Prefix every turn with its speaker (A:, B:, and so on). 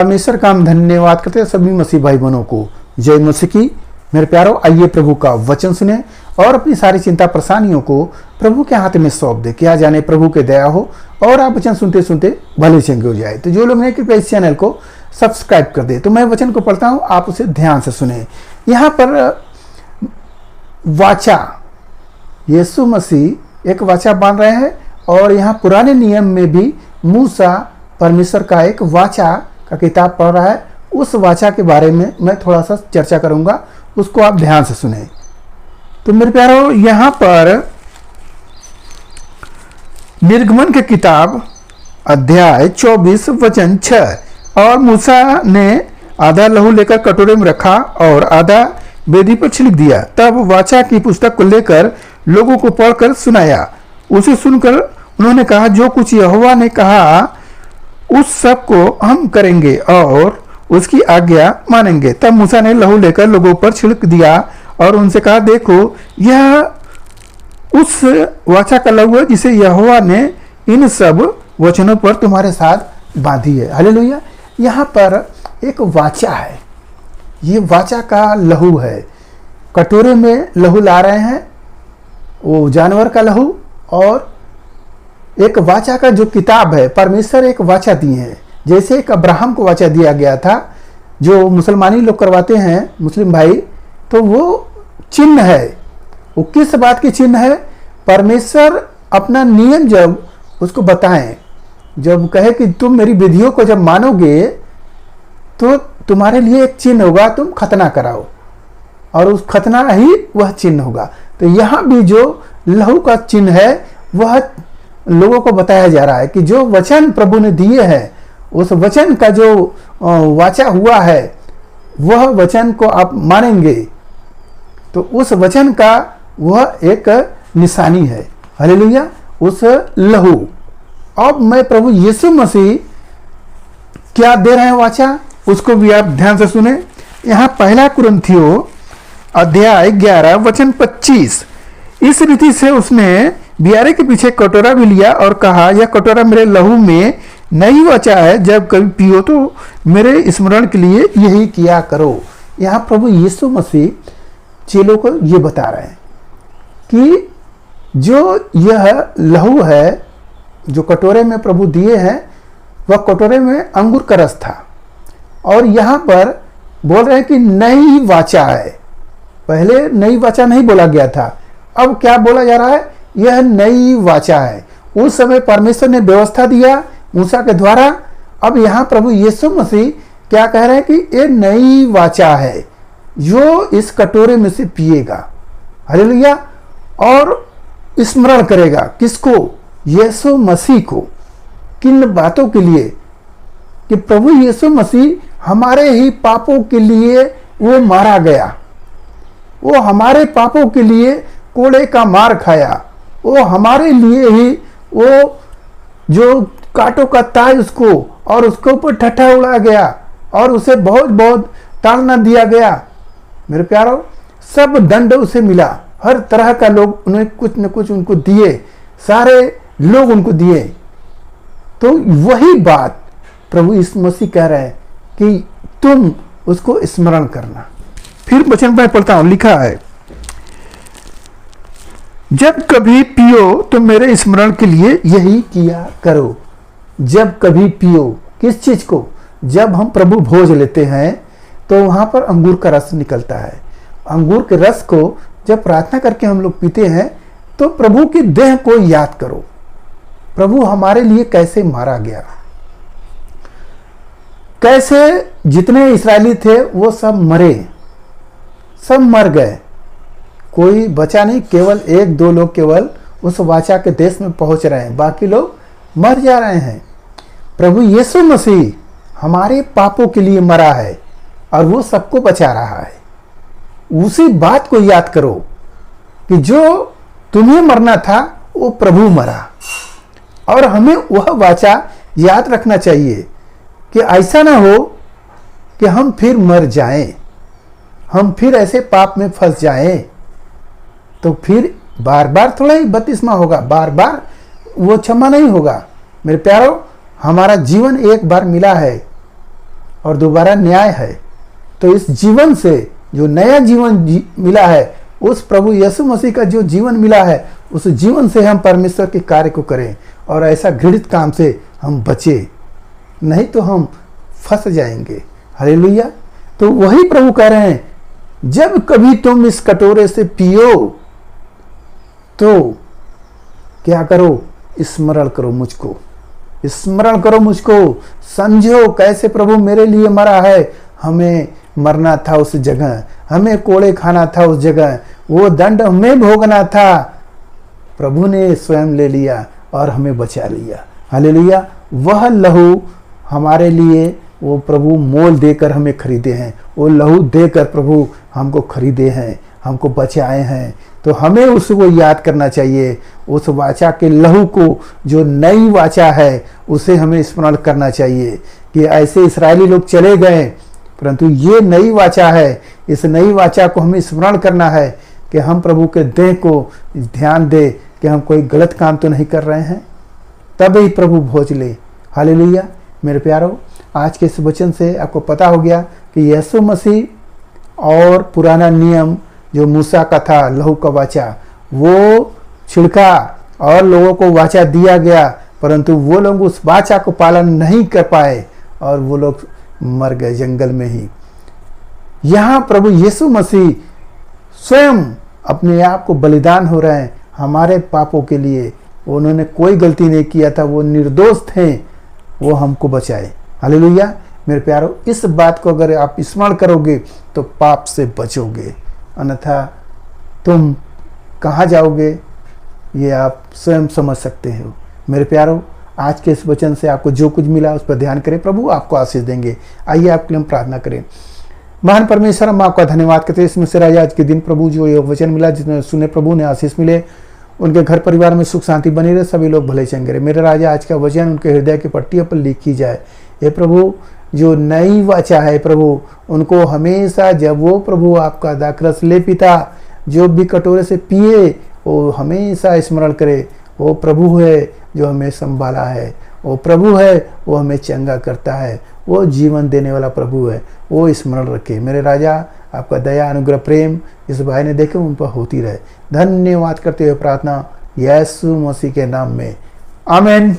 A: परमेश्वर का हम धन्यवाद करते हैं सभी मसीह भाई बहनों को। जय मसीह की। मेरे प्यारों, आइए प्रभु का वचन सुने और अपनी सारी चिंता परेशानियों को प्रभु के हाथ में सौंप दे। क्या जाने प्रभु के दया हो और आप वचन सुनते सुनते भले चंगे हो जाए। तो जो लोग नहीं कृपया इस चैनल को सब्सक्राइब कर दे। तो मैं वचन को पढ़ता हूँ, आप उसे ध्यान से सुने। यहाँ पर वाचा, यीशु मसीह एक वाचा बांध रहे हैं और यहाँ पुराने नियम में भी मूसा परमेश्वर का एक वाचा का किताब पढ़ रहा है। उस वाचा के बारे में मैं थोड़ा सा चर्चा करूंगा, उसको आप ध्यान से सुने। तो मेरे प्यारों, यहाँ पर निर्गमन की किताब अध्याय 24 वचन 6, और मूसा ने आधा लहू लेकर कटोरे में रखा और आधा वेदी पर छिड़क दिया। तब वाचा की पुस्तक को लेकर लोगों को पढ़कर सुनाया। उसे सुनकर उन्होंने कहा, जो कुछ यहोवा ने कहा उस सब को हम करेंगे और उसकी आज्ञा मानेंगे। तब मूसा ने लहू लेकर लोगों पर छिड़क दिया और उनसे कहा, देखो यह उस वाचा का लहू है जिसे यहोवा ने इन सब वचनों पर तुम्हारे साथ बांधी है। हालेलुया। यहाँ पर एक वाचा है, ये वाचा का लहू है। कटोरे में लहू ला रहे हैं, वो जानवर का लहू, और एक वाचा का जो किताब है, परमेश्वर एक वाचा दिए हैं। जैसे एक अब्राहम को वाचा दिया गया था, जो मुसलमानी लोग करवाते हैं मुस्लिम भाई, तो वो चिन्ह है। वो किस बात की चिन्ह है? परमेश्वर अपना नियम जब उसको बताएं, जब कहे कि तुम मेरी विधियों को जब मानोगे तो तुम्हारे लिए एक चिन्ह होगा, तुम खतना कराओ, और उस खतना ही वह चिन्ह होगा। तो यहाँ भी जो लहू का चिन्ह है वह लोगों को बताया जा रहा है कि जो वचन प्रभु ने दिए हैं, उस वचन का जो वाचा हुआ है, वह वचन को आप मानेंगे तो उस वचन का वह एक निशानी है। हालेलुया। उस लहू। अब मैं प्रभु यीशु मसीह क्या दे रहे हैं वाचा, उसको भी आप ध्यान से सुने। यहाँ पहला कुरिन्थियों अध्याय 11 वचन 25, इस रीति से उसने बियारे के पीछे कटोरा भी लिया और कहा, यह कटोरा मेरे लहू में नई वाचा है, जब कभी पियो तो मेरे स्मरण के लिए यही किया करो। यहाँ प्रभु यीशु मसीह चेलों को ये बता रहे हैं कि जो यह लहू है जो कटोरे में प्रभु दिए हैं, वह कटोरे में अंगूर का रस था, और यहाँ पर बोल रहे हैं कि नई वाचा है। पहले नई वाचा नहीं बोला गया था, अब क्या बोला जा रहा है? यह नई वाचा है। उस समय परमेश्वर ने व्यवस्था दिया मूसा के द्वारा। अब यहाँ प्रभु यीशु मसीह क्या कह रहे हैं कि ये नई वाचा है जो इस कटोरे में से पिएगा। हालेलुया। और स्मरण करेगा किसको? यीशु मसीह को। किन बातों के लिए? कि प्रभु यीशु मसीह हमारे ही पापों के लिए वो मारा गया, वो हमारे पापों के लिए कोड़े का मार खाया, वो हमारे लिए ही वो जो कांटों का ताज उसको, और उसके ऊपर ठट्ठा उड़ाया गया और उसे बहुत बहुत ताड़ना दिया गया। मेरे प्यारों, सब दंड उसे मिला। हर तरह का लोग उन्हें कुछ न कुछ उनको दिए, सारे लोग उनको दिए। तो वही बात प्रभु यीशु मसीह कह रहे हैं कि तुम उसको स्मरण करना। फिर वचन में पढ़ता हूं, लिखा है, जब कभी पियो तो मेरे स्मरण के लिए यही किया करो। जब कभी पियो, किस चीज को? जब हम प्रभु भोज लेते हैं तो वहां पर अंगूर का रस निकलता है। अंगूर के रस को जब प्रार्थना करके हम लोग पीते हैं तो प्रभु की देह को याद करो। प्रभु हमारे लिए कैसे मारा गया, कैसे जितने इस्राएली थे वो सब मरे, सब मर गए, कोई बचा नहीं। केवल एक दो लोग केवल उस वाचा के देश में पहुंच रहे हैं, बाकी लोग मर जा रहे हैं। प्रभु यीशु मसीह हमारे पापों के लिए मरा है और वो सबको बचा रहा है। उसी बात को याद करो कि जो तुम्हें मरना था वो प्रभु मरा, और हमें वह वाचा याद रखना चाहिए कि ऐसा ना हो कि हम फिर मर जाएं, हम फिर ऐसे पाप में फंस जाएं। तो फिर बार बार थोड़ा ही बपतिस्मा होगा, बार बार वो क्षमा नहीं होगा। मेरे प्यारों, हमारा जीवन एक बार मिला है और दोबारा न्याय है। तो इस जीवन से जो नया जीवन मिला है, उस प्रभु यीशु मसीह का जो जीवन मिला है, उस जीवन से हम परमेश्वर के कार्य को करें और ऐसा घृणित काम से हम बचे, नहीं तो हम फंस जाएंगे। हालेलुया। तो वही प्रभु कह रहे हैं, जब कभी तुम इस कटोरे से पियो तो क्या करो, स्मरण करो मुझको, स्मरण करो मुझको। समझो कैसे प्रभु मेरे लिए मरा है। हमें मरना था उस जगह, हमें कोड़े खाना था उस जगह, वो दंड हमें भोगना था, प्रभु ने स्वयं ले लिया और हमें बचा लिया। हालेलुया। वह लहू हमारे लिए वो प्रभु मोल देकर हमें खरीदे हैं, वो लहू देकर प्रभु हमको खरीदे हैं, हमको बचाए हैं। तो हमें उसको याद करना चाहिए, उस वाचा के लहू को, जो नई वाचा है, उसे हमें स्मरण करना चाहिए कि ऐसे इस्राएली लोग चले गए, परंतु ये नई वाचा है। इस नई वाचा को हमें स्मरण करना है कि हम प्रभु के देह को ध्यान दे कि हम कोई गलत काम तो नहीं कर रहे हैं, तब ही प्रभु भोज ले। हालेलुया। मेरे प्यारो, आज के इस वचन से आपको पता हो गया कि यीशु मसीह और पुराना नियम जो मूसा का था, लहू का वाचा, वो छिड़का और लोगों को वाचा दिया गया, परंतु वो लोग उस वाचा को पालन नहीं कर पाए और वो लोग मर गए जंगल में ही। यहाँ प्रभु यीशु मसीह स्वयं अपने आप को बलिदान हो रहे हैं हमारे पापों के लिए। उन्होंने कोई गलती नहीं किया था, वो निर्दोष थे, वो हमको बचाए। हालेलुया। मेरे प्यारो, इस बात को अगर आप स्मरण करोगे तो पाप से बचोगे, अन्यथा तुम कहाँ जाओगे ये आप स्वयं समझ सकते हो। मेरे प्यारो, आज के इस वचन से आपको जो कुछ मिला उस पर ध्यान करें, प्रभु आपको आशीष देंगे। आइए आपके लिए हम प्रार्थना करें। महान परमेश्वर, हम आपका धन्यवाद करते हैं इसमें से राजा आज के दिन प्रभु जो ये वचन मिला, जिसने सुने प्रभु ने आशीष मिले, उनके घर परिवार में सुख शांति बनी रहे, सभी लोग भले चंगे रहे। मेरे राजा, आज का वचन उनके हृदय की पट्टियों पर लिखी जाए। हे प्रभु, जो नई वाचा है प्रभु, उनको हमेशा जब वो प्रभु आपका दाखरस ले पीता, जो भी कटोरे से पिए, वो हमेशा स्मरण करे वो प्रभु है जो हमें संभाला है, वो प्रभु है वो हमें चंगा करता है, वो जीवन देने वाला प्रभु है, वो स्मरण रखे। मेरे राजा, आपका दया अनुग्रह प्रेम इस भाई ने देखे उन पर होती रहे। धन्यवाद करते हुए प्रार्थना यीशु मसीह के नाम में, आमीन।